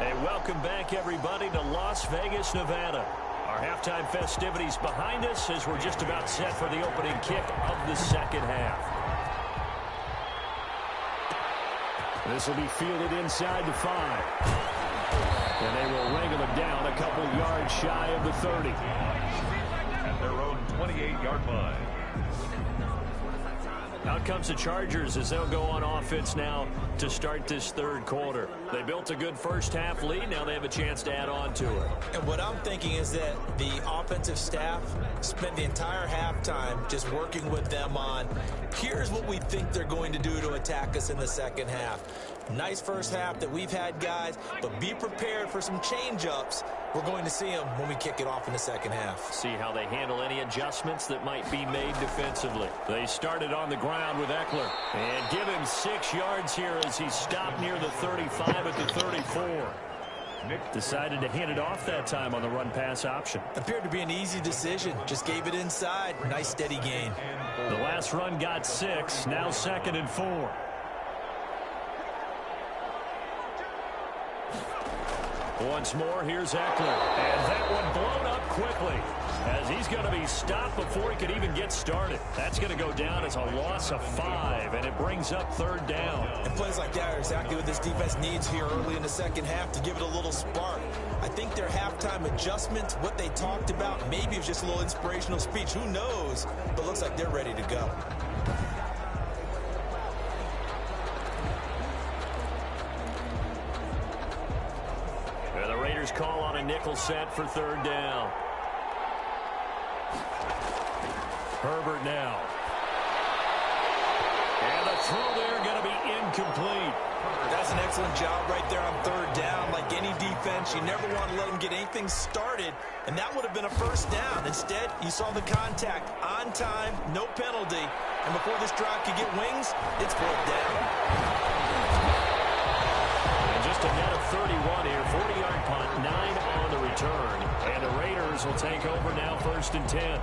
Hey, welcome back, everybody, to Las Vegas, Nevada. Our halftime festivities behind us as we're just about set for the opening kick of the second half. This will be fielded inside the 5. And they will wrangle it down a couple yards shy of the 30. At their own 28-yard line. Out comes the Chargers as they'll go on offense now to start this third quarter. They built a good first-half lead. Now they have a chance to add on to it. And what I'm thinking is that the offensive staff spent the entire halftime just working with them on, here's what we think they're going to do to attack us in the second half. Nice first half that we've had, guys, but be prepared for some change-ups. We're going to see them when we kick it off in the second half. See how they handle any adjustments that might be made defensively. They started on the ground with Eckler. And give him 6 yards here as he stopped near the 35 at the 34. Decided to hand it off that time on the run-pass option. Appeared to be an easy decision. Just gave it inside. Nice, steady gain. The last run got 6. Now 2nd and 4. Once more, here's Eckler. And that one blown up quickly as he's going to be stopped before he could even get started. That's going to go down as a loss of 5, and it brings up 3rd down. And plays like that are exactly what this defense needs here early in the second half to give it a little spark. I think their halftime adjustments, what they talked about, maybe it was just a little inspirational speech. Who knows? But looks like they're ready to go. Call on a nickel set for 3rd down. Herbert now. And the throw there going to be incomplete. That's an excellent job right there on 3rd down. Like any defense, you never want to let them get anything started, and that would have been a 1st down. Instead, you saw the contact on time, no penalty, and before this drive could get wings, it's 4th down. And just a net of 31 here, 40-yard punt, 9 on the return. And the Raiders will take over now 1st and 10.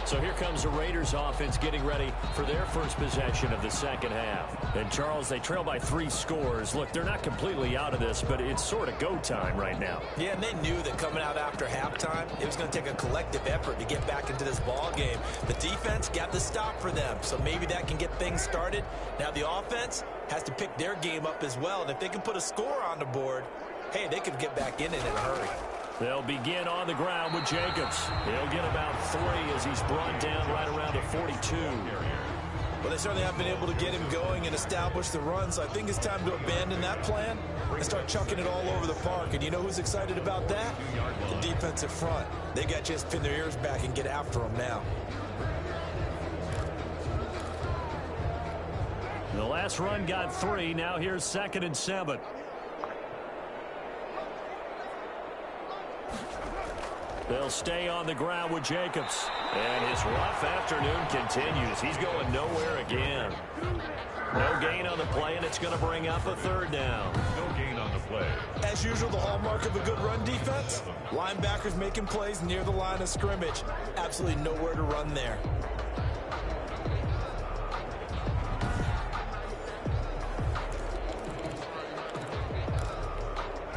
So here comes the Raiders offense getting ready for their first possession of the second half. And, Charles, they trail by 3 scores. Look, they're not completely out of this, but it's sort of go time right now. Yeah, and they knew that coming out after halftime, it was going to take a collective effort to get back into this ball game. The defense got the stop for them, so maybe that can get things started. Now the offense has to pick their game up as well, and if they can put a score on the board, hey, they could get back in it in a hurry. They'll begin on the ground with Jacobs. He'll get about 3 as he's brought down right around at 42. Well, they certainly have been able to get him going and establish the run, so I think it's time to abandon that plan and start chucking it all over the park. And you know who's excited about that? The defensive front. They got to just pin their ears back and get after him now. The last run got 3. Now here's 2nd and 7. They'll stay on the ground with Jacobs. And his rough afternoon continues. He's going nowhere again. No gain on the play, and it's going to bring up a 3rd down. No gain on the play. As usual, the hallmark of a good run defense, linebackers making plays near the line of scrimmage. Absolutely nowhere to run there.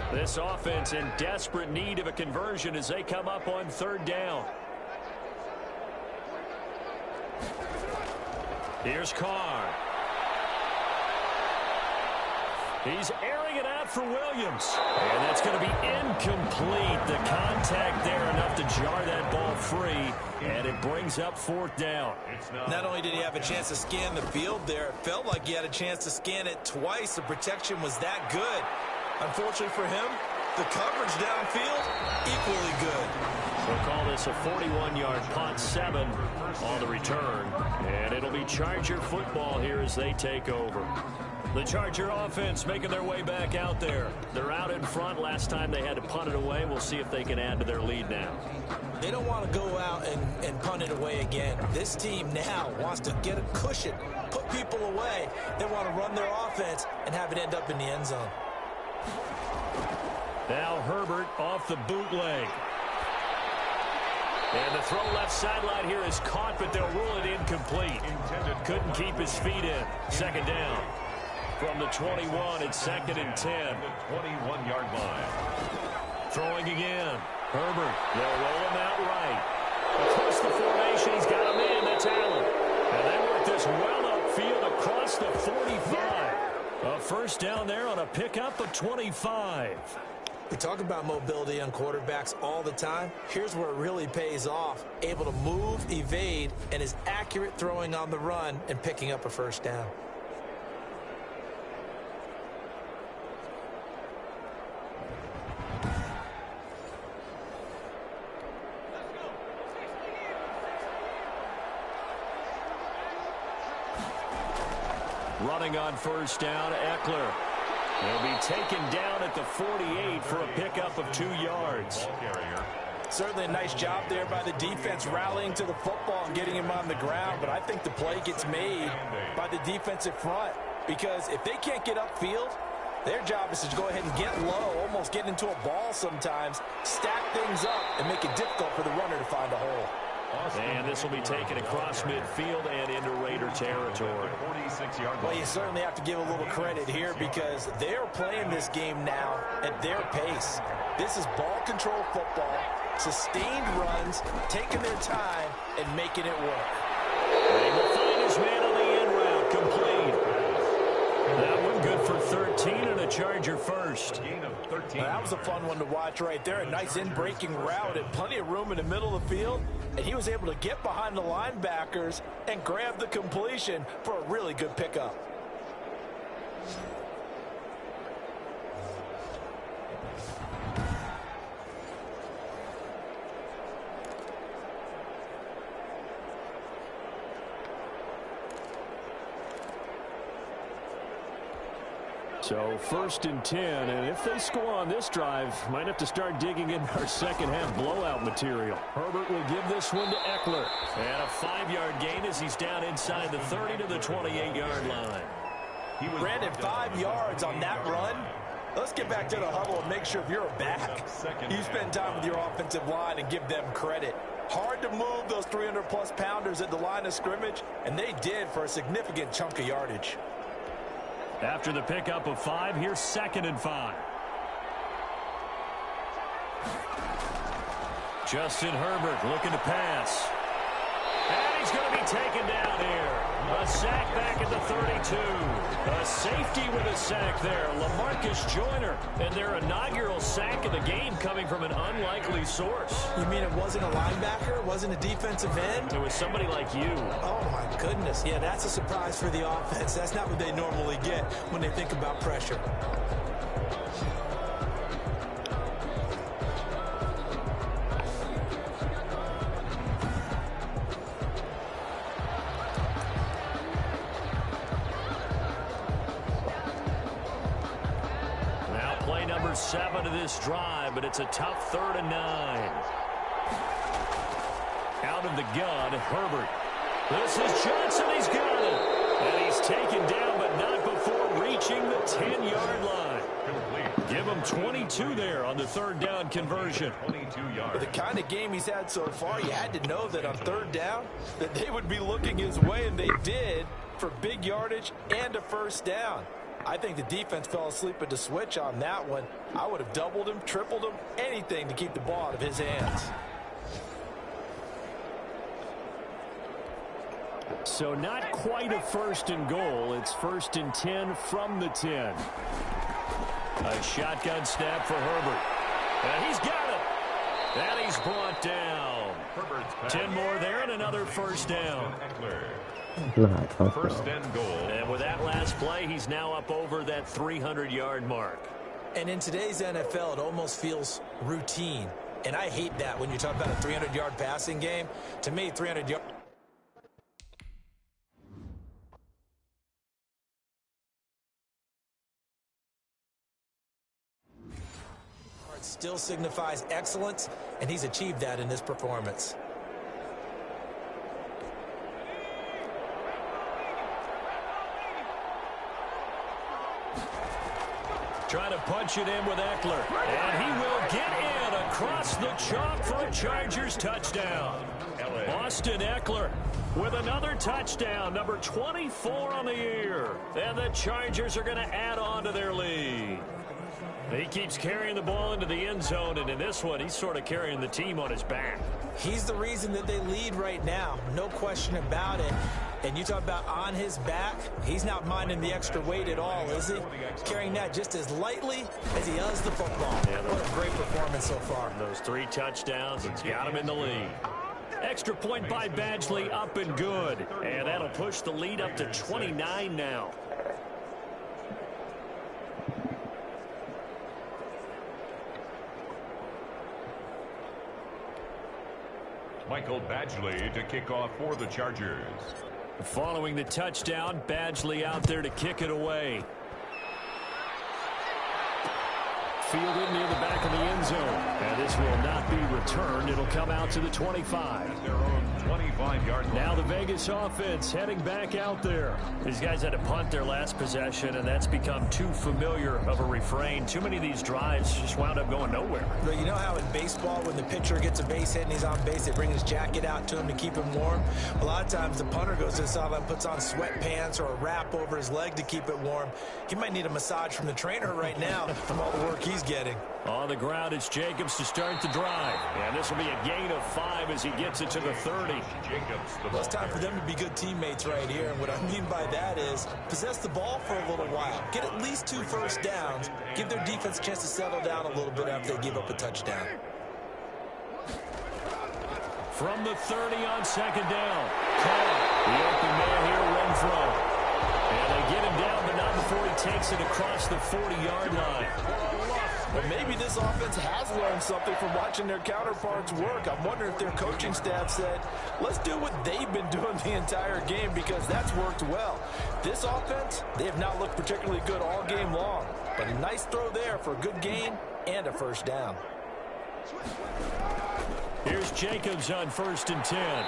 This offense in desperate need of a conversion as they come up on 3rd down. Here's Carr. He's airing it out for Williams. And that's going to be incomplete. The contact there enough to jar that ball free. And it brings up 4th down. Not only did he have a chance to scan the field there, it felt like he had a chance to scan it twice. The protection was that good. Unfortunately for him, the coverage downfield, equally good. We'll call this a 41-yard punt, 7 on the return. And it'll be Charger football here as they take over. The Charger offense making their way back out there. They're out in front. Last time they had to punt it away. We'll see if they can add to their lead now. They don't want to go out and punt it away again. This team now wants to get a cushion, put people away. They want to run their offense and have it end up in the end zone. Now Herbert off the bootleg. And the throw left sideline here is caught, but they'll rule it incomplete. Couldn't keep his feet in. 2nd down. from the 21. It's 2nd and 10. The 21-yard line. Throwing again. Herbert. They'll roll him out right. Across the formation, he's got a man. That's Allen. And they work this well upfield across the 45. A first down there on a pickup of 25. We talk about mobility on quarterbacks all the time. Here's where it really pays off. Able to move, evade, and is accurate throwing on the run and picking up a first down. Running on first down, Eckler. He'll be taken down at the 48 for a pickup of 2 yards. Certainly a nice job there by the defense rallying to the football and getting him on the ground, but I think the play gets made by the defensive front because if they can't get upfield, their job is to go ahead and get low, almost get into a ball sometimes, stack things up, and make it difficult for the runner to find a hole. And this will be taken across midfield and into Raider territory. Well, you certainly have to give a little credit here because they're playing this game now at their pace. This is ball control football, sustained runs, taking their time, and making it work. They will find his man on the end route, complete. That one good for 13 and a Charger first. Well, that was a fun one to watch right there. A nice in-breaking route and plenty of room in the middle of the field. And he was able to get behind the linebackers and grab the completion for a really good pickup. So 1st and 10, and if they score on this drive, might have to start digging in our second half blowout material. Herbert will give this one to Eckler. And a 5-yard gain as he's down inside the 30 to the 28-yard line. Brandon, 5 yards on that run. Let's get back to the huddle and make sure if you're a back, you spend time with your offensive line and give them credit. Hard to move those 300-plus pounders at the line of scrimmage, and they did for a significant chunk of yardage. After the pickup of 5, here's 2nd and 5. Justin Herbert looking to pass. And he's going to be taken down here. A sack back at the 32. A safety with a sack there. LaMarcus Joyner. And their inaugural sack of the game coming from an unlikely source. You mean it wasn't a linebacker? It wasn't a defensive end? It was somebody like you. Oh, my goodness. Yeah, that's a surprise for the offense. That's not what they normally get when they think about pressure. Play number 7 of this drive, but it's a tough 3rd and 9. Out of the gun, Herbert. This is Johnson. He's got it. And he's taken down, but not before reaching the 10-yard line. Give him 22 there on the 3rd down conversion. 22 yards. The kind of game he's had so far, you had to know that on 3rd down, that they would be looking his way, and they did for big yardage and a first down. I think the defense fell asleep at the switch on that one. I would have doubled him, tripled him, anything to keep the ball out of his hands. So not quite a 1st and goal. It's 1st and 10 from the 10. A shotgun snap for Herbert. And he's got it. And he's brought down. 10 more there and another first down. First and goal. And with that last play, he's now up over that 300-yard mark. And in today's NFL, it almost feels routine. And I hate that when you talk about a 300-yard passing game. To me, 300 yards. Still signifies excellence, and he's achieved that in this performance. Trying to punch it in with Eckler. And he will get in across the chalk for a Chargers touchdown. On Austin Eckler with another touchdown, number 24 on the year. And the Chargers are going to add on to their lead. He keeps carrying the ball into the end zone, and in this one, he's sort of carrying the team on his back. He's the reason that they lead right now, no question about it. And you talk about on his back, he's not minding the extra weight at all, is he? Carrying that just as lightly as he does the football. Yeah, what a great performance so far. Those 3 touchdowns, it's got him in the lead. Extra point by Badgley, up and good. And that'll push the lead up to 29 now. Michael Badgley to kick off for the Chargers. Following the touchdown, Badgley out there to kick it away. Fielded near the back of the end zone. And this will not be returned. It'll come out to the 25. Their own 25-yard line. Now the Vegas offense heading back out there. These guys had to punt their last possession, and that's become too familiar of a refrain. Too many of these drives just wound up going nowhere. But you know how in baseball, when the pitcher gets a base hit and he's on base, they bring his jacket out to him to keep him warm? A lot of times the punter goes to the sideline, puts on sweatpants or a wrap over his leg to keep it warm. He might need a massage from the trainer right now from all the work he's getting. On the ground, it's Jacobs to start the drive. And this will be a gain of 5 as he gets it to the 30. Well, it's time for them to be good teammates right here. And what I mean by that is possess the ball for a little while. Get at least 2 first downs. Give their defense a chance to settle down a little bit after they give up a touchdown. From the 30 on second down. Carr, the open man here, Renfro. And they get him down, but not before he takes it across the 40-yard line. But maybe this offense has learned something from watching their counterparts work. I'm wondering if their coaching staff said, let's do what they've been doing the entire game, because that's worked well. This offense, they have not looked particularly good all game long. But a nice throw there for a good gain and a first down. Here's Jacobs on 1st and 10.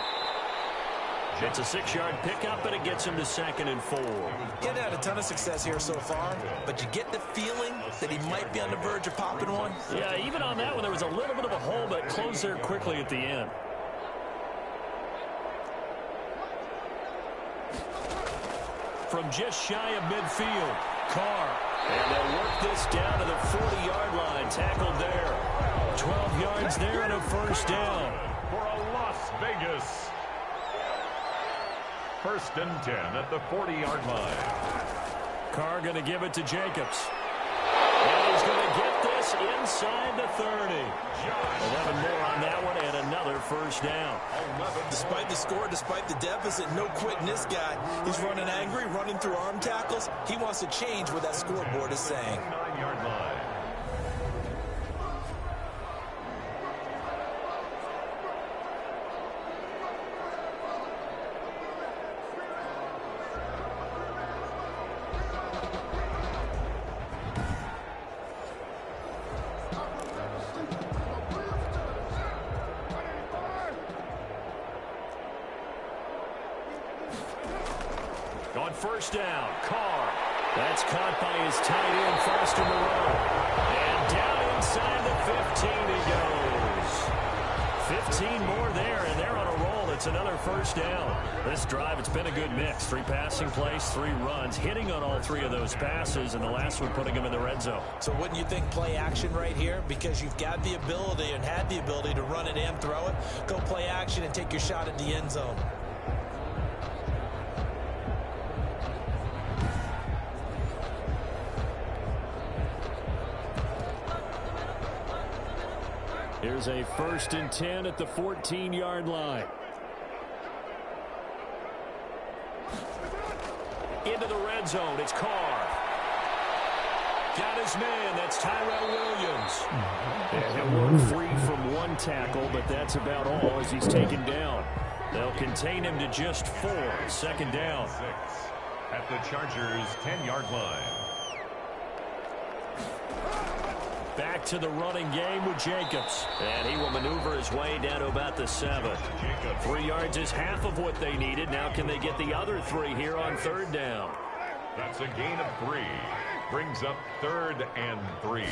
It's a 6-yard pickup, but it gets him to 2nd and 4. Getting had a ton of success here so far, but you get the feeling that he might be on the verge of popping one. Yeah, even on that one, there was a little bit of a hole, but closed there quickly at the end. From just shy of midfield, Carr. And they'll work this down to the 40-yard line. Tackled there. 12 yards there and a first down. For a Las Vegas 1st and 10 at the 40-yard line. Carr going to give it to Jacobs. And he's going to get this inside the 30. 11 more on that one and another first down. Despite the score, despite the deficit, no quitting this guy. He's running angry, running through arm tackles. He wants to change what that scoreboard is saying. 9-yard line. On 1st down, Carr. That's caught by his tight end, Foster Moreau. And down inside the 15 he goes. 15 more there, and they're on a roll. It's another first down. This drive, it's been a good mix. 3 passing plays, 3 runs, hitting on all 3 of those passes, and the last one putting them in the red zone. So wouldn't you think play action right here? Because you've got the ability and had the ability to run it and throw it. Go play action and take your shot at the end zone. Here's a 1st and 10 at the 14-yard line. Into the red zone, it's Carr. Got his man, that's Tyrell Williams. And he'll work free from 1 tackle, but that's about all as he's taken down. They'll contain him to just 4, 2nd down. 6 at the Chargers' 10-yard line. Back to the running game with Jacobs. And he will maneuver his way down to about the 7. 3 yards is half of what they needed. Now can they get the other 3 here on 3rd down? That's a gain of 3. Brings up 3rd and 3.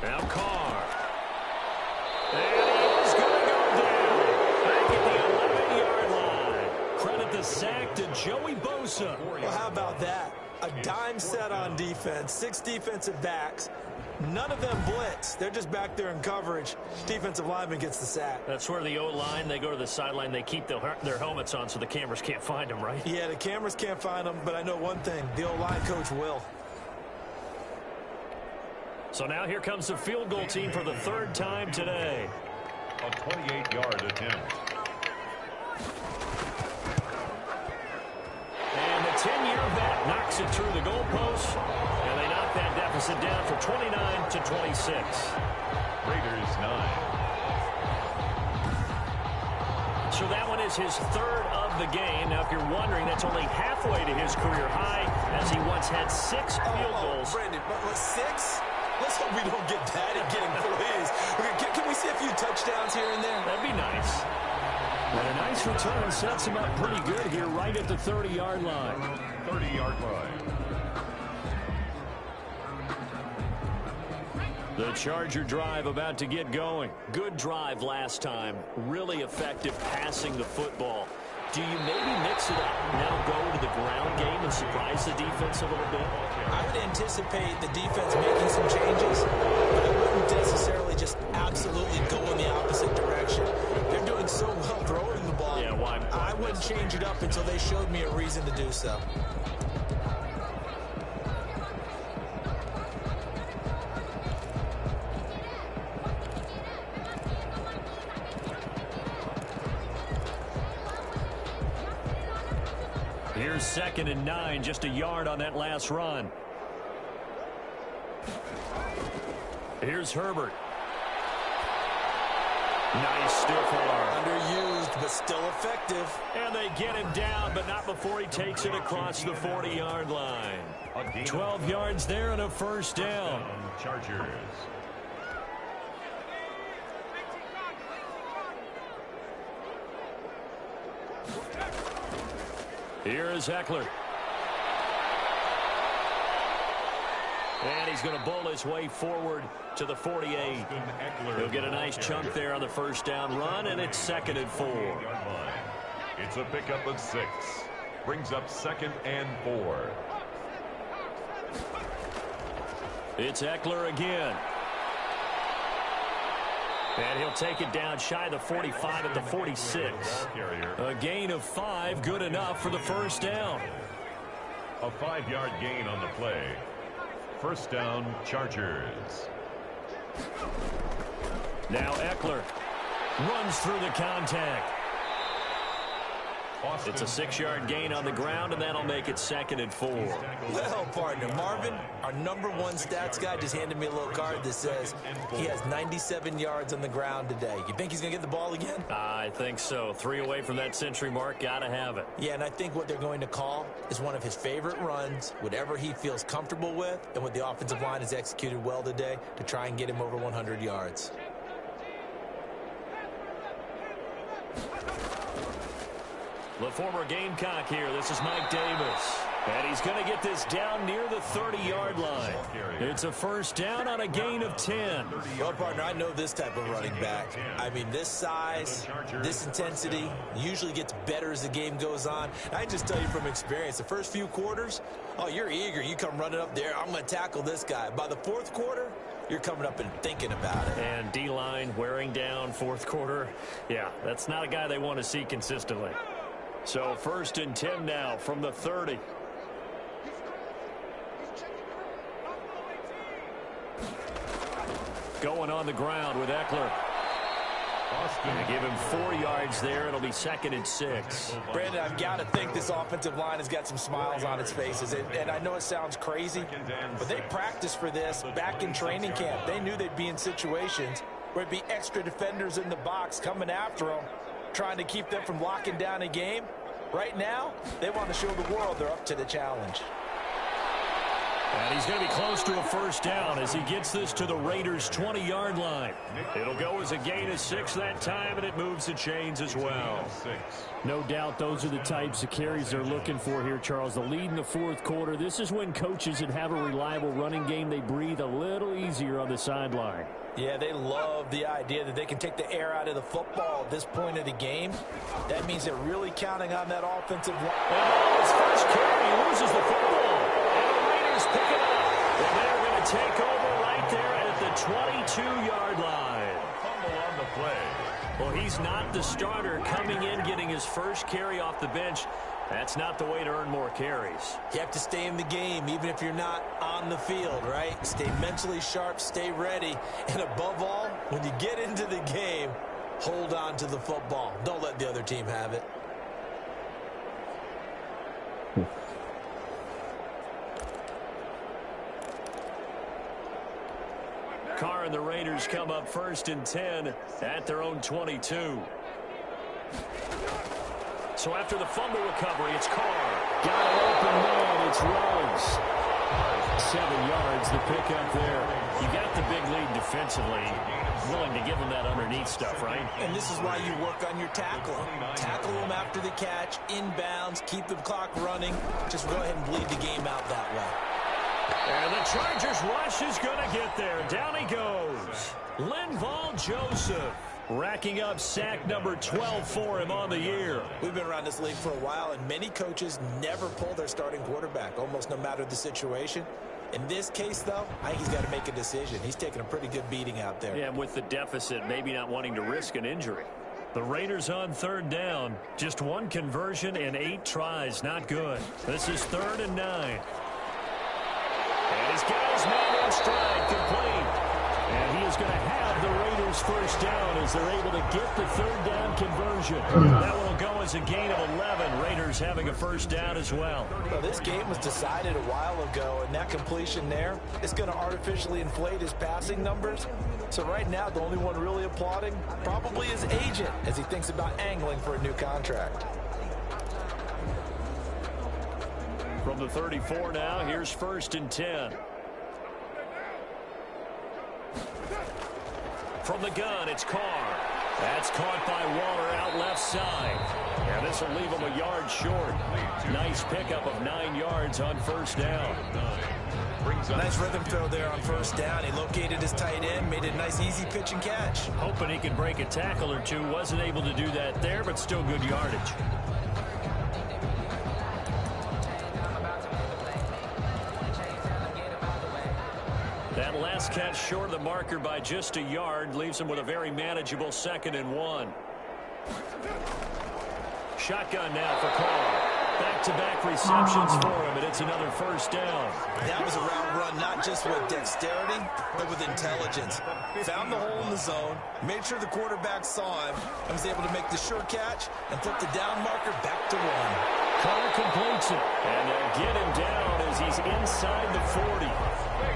Now Carr. And he is going to go down. Back at the sack to Joey Bosa. Well, how about that? A dime set on defense, 6 defensive backs. None of them blitz. They're just back there in coverage. Defensive lineman gets the sack. That's where the O-line, they go to the sideline, they keep their helmets on so the cameras can't find them, right? Yeah, the cameras can't find them, but I know one thing. The O-line coach will. So now here comes the field goal team for the 3rd time today. A 28-yard attempt. And the 10-year vet knocks it through the goalpost, and they knock that deficit down from 29 to 26. Raiders 9. So that one is his 3rd of the game. Now, if you're wondering, that's only halfway to his career high, as he once had 6 field goals. Brandon, but 6? Let's hope we don't get that again, please. Okay, can we see a few touchdowns here and there? That'd be nice. And a nice return sets him up pretty good here right at the 30-yard line. 30-yard line. The Charger drive about to get going. Good drive last time. Really effective passing the football. Do you maybe mix it up and now go to the ground game and surprise the defense a little bit? I would anticipate the defense making some changes, but I wouldn't necessarily just absolutely go in the opposite direction. They're doing so well throwing the ball. Yeah, why? I wouldn't change it up until they showed me a reason to do so. Here's 2nd and 9, just a yard on that last run. Here's Herbert. Nice stiff arm. Underused, but still effective. And they get him down, but not before he takes it across the 40-yard line. 12 yards there and a 1st down. Chargers. Here is Eckler. And he's going to bowl his way forward to the 48. He'll get a nice chunk there on the 1st down run, and it's 2nd and 4. It's a pickup of 6. Brings up 2nd and 4. It's Eckler again. And he'll take it down shy of the 45 at the 46. A gain of 5, good enough for the 1st down. A 5-yard gain on the play. 1st down, Chargers. Now Eckler runs through the contact. It's a 6-yard gain on the ground, and that'll make it 2nd and 4. Well, partner, Marvin, our #1 stats guy, just handed me a little card that says he has 97 yards on the ground today. You think he's going to get the ball again? I think so. 3 away from that century mark. Got to have it. Yeah, and I think what they're going to call is one of his favorite runs, whatever he feels comfortable with, and what the offensive line has executed well today to try and get him over 100 yards. The former Gamecock here. This is Mike Davis. And he's going to get this down near the 30-yard line. It's a 1st down on a gain of 10. Well, partner, I know this type of running back. I mean, this size, this intensity usually gets better as the game goes on. I just tell you from experience, the first few quarters, oh, you're eager. You come running up there. I'm going to tackle this guy. By the 4th quarter, you're coming up and thinking about it. And D-line wearing down 4th quarter. Yeah, that's not a guy they want to see consistently. So 1st and 10 now from the 30. Going on the ground with Eckler. Going to give him 4 yards there. It'll be 2nd and 6. Brandon, I've got to think this offensive line has got some smiles on its faces. And I know it sounds crazy, but they practiced for this back in training camp. They knew they'd be in situations where it'd be extra defenders in the box coming after them, trying to keep them from locking down a game. Right now, they want to show the world they're up to the challenge. And he's going to be close to a first down as he gets this to the Raiders' 20-yard line. It'll go as a gain of 6 that time, and it moves the chains as well. No doubt those are the types of carries they're looking for here, Charles. The lead in the fourth quarter. This is when coaches that have a reliable running game, they breathe a little easier on the sideline. Yeah, they love the idea that they can take the air out of the football at this point of the game. That means they're really counting on that offensive line. And his first carry loses the football. And the Raiders pick it up. And they're going to take over right there at the 22-yard line. Fumble on the play. Well, he's not the starter coming in, getting his first carry off the bench. That's not the way to earn more carries. You have to stay in the game, even if you're not on the field, right? Stay mentally sharp, stay ready. And above all, when you get into the game, hold on to the football. Don't let the other team have it. Carr and the Raiders come up 1st and 10 at their own 22. So after the fumble recovery, it's Carr. Got an open man. It's Ruggs. 7 yards, the pickup there. You got the big lead defensively. Willing to give them that underneath stuff, right? And this is why you work on your tackling. Tackle them after the catch, inbounds, keep the clock running. Just go ahead and bleed the game out that way. And the Chargers rush is going to get there. Down he goes. Linval Joseph racking up sack number 12 for him on the year. We've been around this league for a while, and many coaches never pull their starting quarterback, almost no matter the situation. In this case, though, I think he's got to make a decision. He's taking a pretty good beating out there. Yeah, with the deficit, maybe not wanting to risk an injury. The Raiders on 3rd down. Just 1 conversion and 8 tries. Not good. This is 3rd and 9. And he's got his man in stride, complete. And he is going to have the Raiders first down as they're able to get the 3rd down conversion. That will go as a gain of 11. Raiders having a first down as well. Well, this game was decided a while ago, and that completion there is going to artificially inflate his passing numbers. So right now, the only one really applauding probably his agent as he thinks about angling for a new contract. From the 34 now, here's 1st and 10. From the gun, it's Carr. That's caught by Waller out left side. And this will leave him a yard short. Nice pickup of 9 yards on 1st down. Nice rhythm throw there on 1st down. He located his tight end, made a nice easy pitch and catch. Hoping he could break a tackle or two. Wasn't able to do that there, but still good yardage. That last catch short of the marker by just a yard leaves him with a very manageable 2nd and 1. Shotgun now for Carr. Back-to-back receptions for him, and it's another first down. That was a route run, not just with dexterity, but with intelligence. Found the hole in the zone, made sure the quarterback saw him, and was able to make the sure catch and flip the down marker back to 1. Carr completes it, and they'll get him down as he's inside the 40.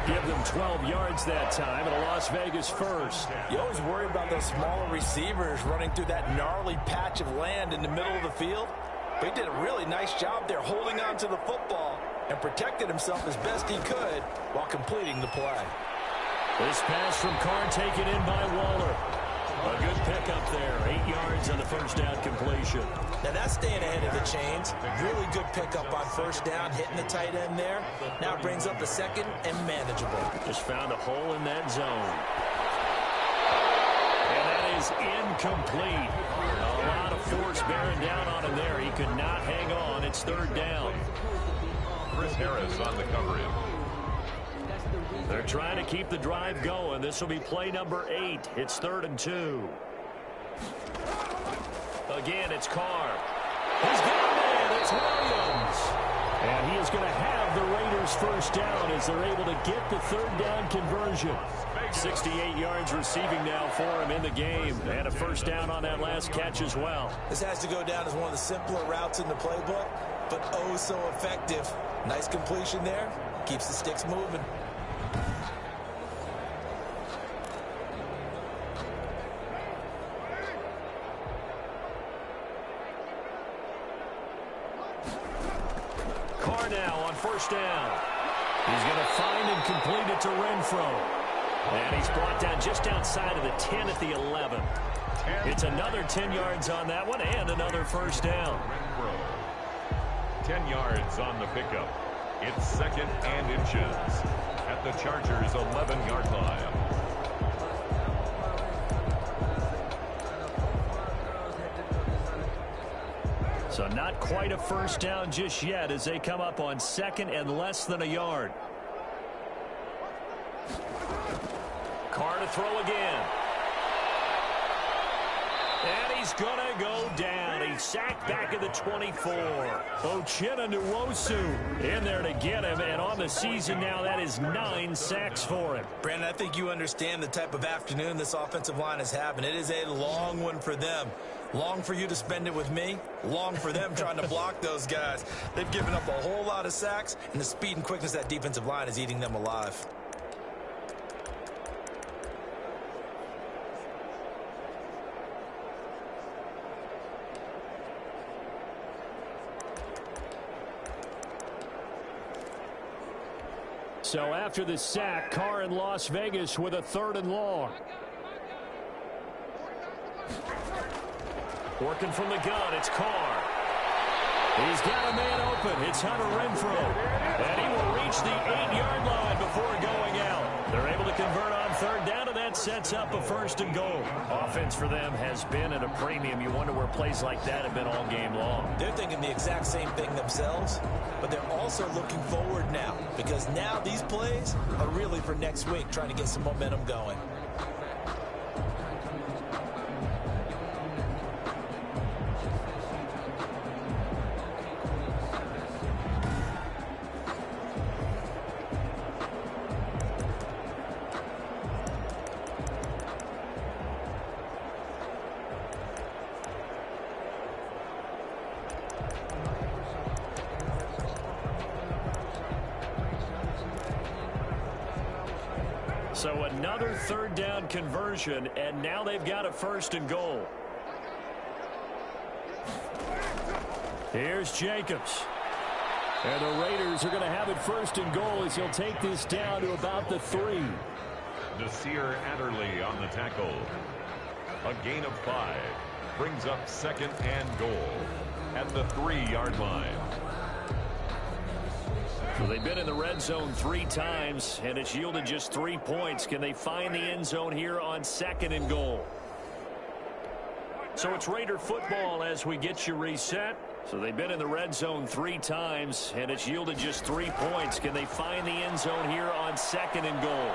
Give them 12 yards that time, and a Las Vegas first. You always worry about those smaller receivers running through that gnarly patch of land in the middle of the field. But he did a really nice job there holding on to the football and protected himself as best he could while completing the play. This pass from Carr taken in by Waller. A good pickup there. 8 yards on the first down completion. Now that's staying ahead of the chains. Really good pickup on 1st down, hitting the tight end there. Now it brings up a 2nd and manageable. Just found a hole in that zone. And that is incomplete. A lot of force bearing down on him there. He could not hang on. It's 3rd down. Chris Harris on the coverage. They're trying to keep the drive going. This will be play number 8. It's 3rd and 2. Again, it's Carr. He's got a man. It's Williams. And he is going to have the Raiders first down as they're able to get the 3rd down conversion. 68 yards receiving now for him in the game. And a first down on that last catch as well. This has to go down as one of the simpler routes in the playbook, but oh so effective. Nice completion there. Keeps the sticks moving. Carr now on 1st down. He's going to find and complete it to Renfro. And he's brought down just outside of the 10 at the 11. It's another 10 yards on that one and another first down. 10 yards on the pickup. It's 2nd and inches at the Chargers' 11-yard line. So not quite a first down just yet as they come up on 2nd and less than a yard. Carr to throw again. And he's going to go down. He's sacked back at the 24. Uchenna Nwosu in there to get him. And on the season now, that is 9 sacks for him. Brandon, I think you understand the type of afternoon this offensive line is having. It is a long one for them. Long for you to spend it with me. Long for them trying to block those guys. They've given up a whole lot of sacks, and the speed and quickness of that defensive line is eating them alive. So after the sack, Carr in Las Vegas with a 3rd and long. Working from the gun, it's Carr. He's got a man open. It's Hunter Renfro. And he will reach the 8-yard line before going out. They're able to convert on 3rd down, and that sets up a 1st and goal. Offense for them has been at a premium. You wonder where plays like that have been all game long. They're thinking the exact same thing themselves, but they're also looking forward now because now these plays are really for next week, trying to get some momentum going. So another 3rd down conversion, and now they've got a 1st and goal. Here's Jacobs. And the Raiders are going to have it 1st and goal as he'll take this down to about the 3. Nasir Adderley on the tackle. A gain of 5. Brings up 2nd and goal at the 3-yard line. So they've been in the red zone 3 times, and it's yielded just 3 points. Can they find the end zone here on 2nd and goal? So it's Raider football as we get you reset. So they've been in the red zone 3 times, and it's yielded just 3 points. Can they find the end zone here on 2nd and goal?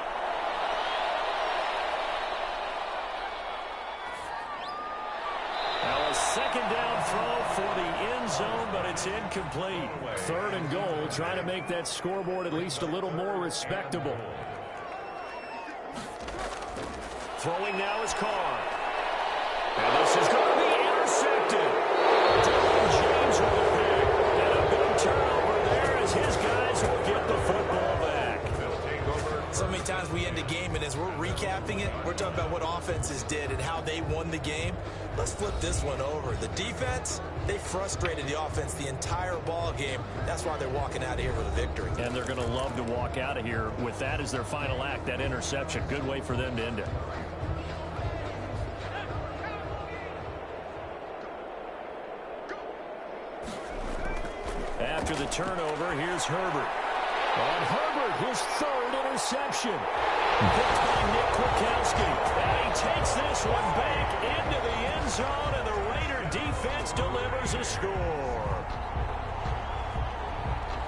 Now a 2nd down throw for the end zone, but it's incomplete. 3rd and goal, trying to make that scoreboard at least a little more respectable. Throwing now is Carr. And this is going to be intercepted. Derwin James with a pick. And a big turnover there as his guys will get the football back. So many times we end a game, and as we're recapping it, we're talking about what offenses did and how they won the game. Let's flip this one over. The defense, they frustrated the offense the entire ball game. That's why they're walking out of here with a victory. And they're going to love to walk out of here with that as their final act, that interception. Good way for them to end it. After the turnover, here's Herbert. And Herbert, his 3rd interception. Picked by Nick Kwiatkowski. And he takes this one back into the end zone, and the Raider defense delivers a score.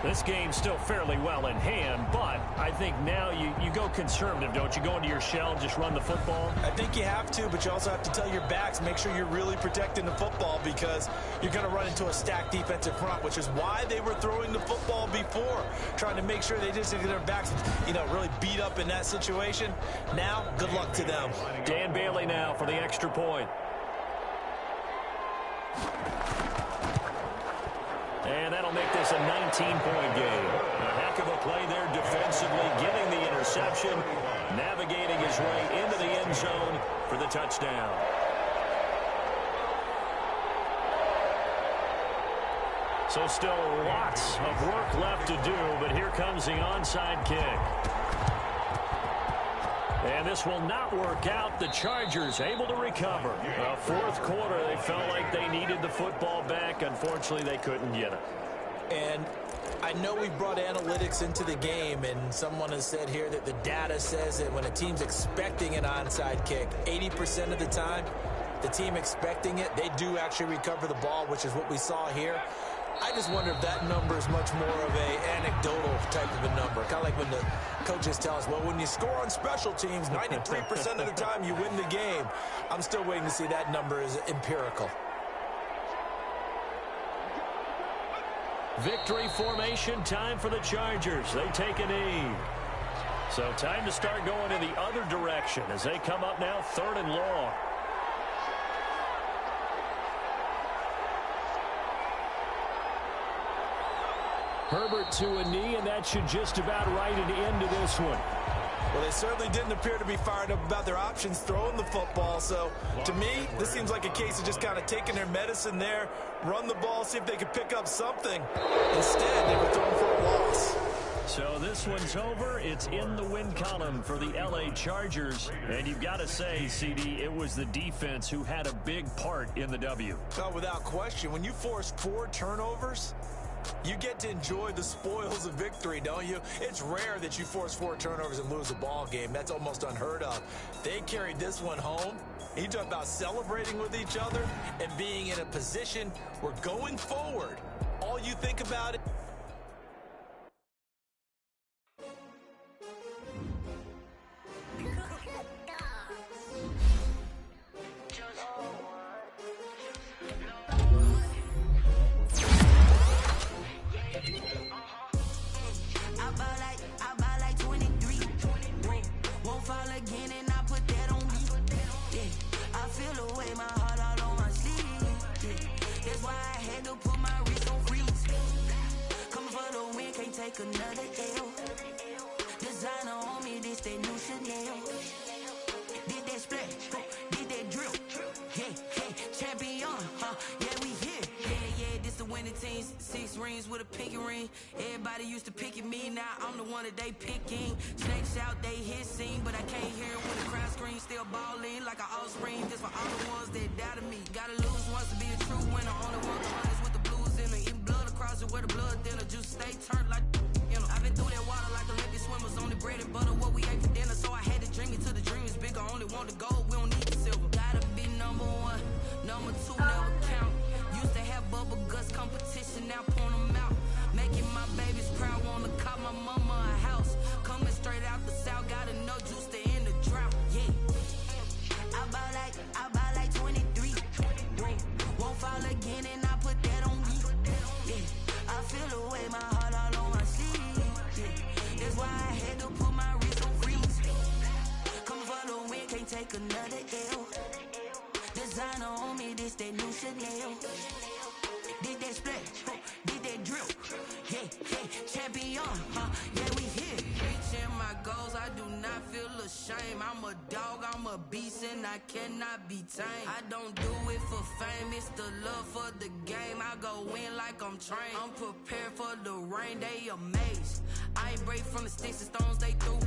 This game's still fairly well in hand, but I think now you go conservative, don't you? Go into your shell and just run the football? I think you have to, but you also have to tell your backs, make sure you're really protecting the football because you're going to run into a stacked defensive front, which is why they were throwing the football before, trying to make sure they just get their backs, really beat up in that situation. Now, good luck to them. Dan Bailey now for the extra point. And that'll make this a 19-point game. A heck of a play there defensively, getting the interception, navigating his way into the end zone for the touchdown. So still lots of work left to do, but here comes the onside kick. And this will not work out. The Chargers able to recover. Fourth quarter, they felt like they needed the football back. Unfortunately, they couldn't get it. And I know we brought analytics into the game, and someone has said here that the data says that when a team's expecting an onside kick, 80% of the time, the team expecting it, they do actually recover the ball, which is what we saw here. I just wonder if that number is much more of a anecdotal type of a number. Kind of like when the coaches tell us, well, when you score on special teams, 93% of the time you win the game. I'm still waiting to see that number is empirical. Victory formation time for the Chargers. They take a knee. So time to start going in the other direction as they come up now 3rd and long. Herbert to a knee, and that should just about write an end to this one. Well, they certainly didn't appear to be fired up about their options throwing the football. So, to me, this seems like a case of just kind of taking their medicine there, run the ball, see if they could pick up something. Instead, they were thrown for a loss. So this one's over. It's in the win column for the L.A. Chargers. And you've got to say, CD, it was the defense who had a big part in the W. Oh, without question. When you force 4 turnovers, you get to enjoy the spoils of victory, don't you? It's rare that you force 4 turnovers and lose a ball game. That's almost unheard of. They carried this one home. You talk about celebrating with each other and being in a position where going forward, all you think about it. Another L. Designer on me, this that new Chanel. Did that splash, did that drill. Yeah, champion, yeah, we here. Yeah, this the winning team. 6 rings with a pinky ring. Everybody used to pick at me, now I'm the one that they picking. Snakes out, they hit scene, but I can't hear it when the crowd screams. Still balling like an offspring. This for all the ones that doubted me. Gotta lose once to be a true winner. Only one the runners with the blues in it. Eating blood across it where the blood thinner. Juice stay turned like. I've been through that water like Olympic swimmers. Only bread and butter, what we ate for dinner. So I had to dream it till the dream is bigger. Only want the gold, we don't need the silver. Gotta be number 1, number 2 never count. Used to have bubble guts competition, now point them out. Making my babies proud, wanna call my mama a house. Coming straight out the south, gotta know juice to end the drought. Yeah, I buy like 23. Won't fall again and I put that on me. Yeah, I feel the way my heart all on my sleeve. That's why I had to put my wrist on freeze. Coming for the win, can't take another L. Designer on me, this that new Chanel. Did that splash, did that drill. Yeah, champion, yeah, we here. Reaching my goals, I do not feel ashamed. I'm a dog, I'm a beast, and I cannot be tamed. I don't do it for fame, it's the love for the game. I go in like I'm trained. I'm prepared for the rain, they amazed. I ain't break from the sticks and stones they threw.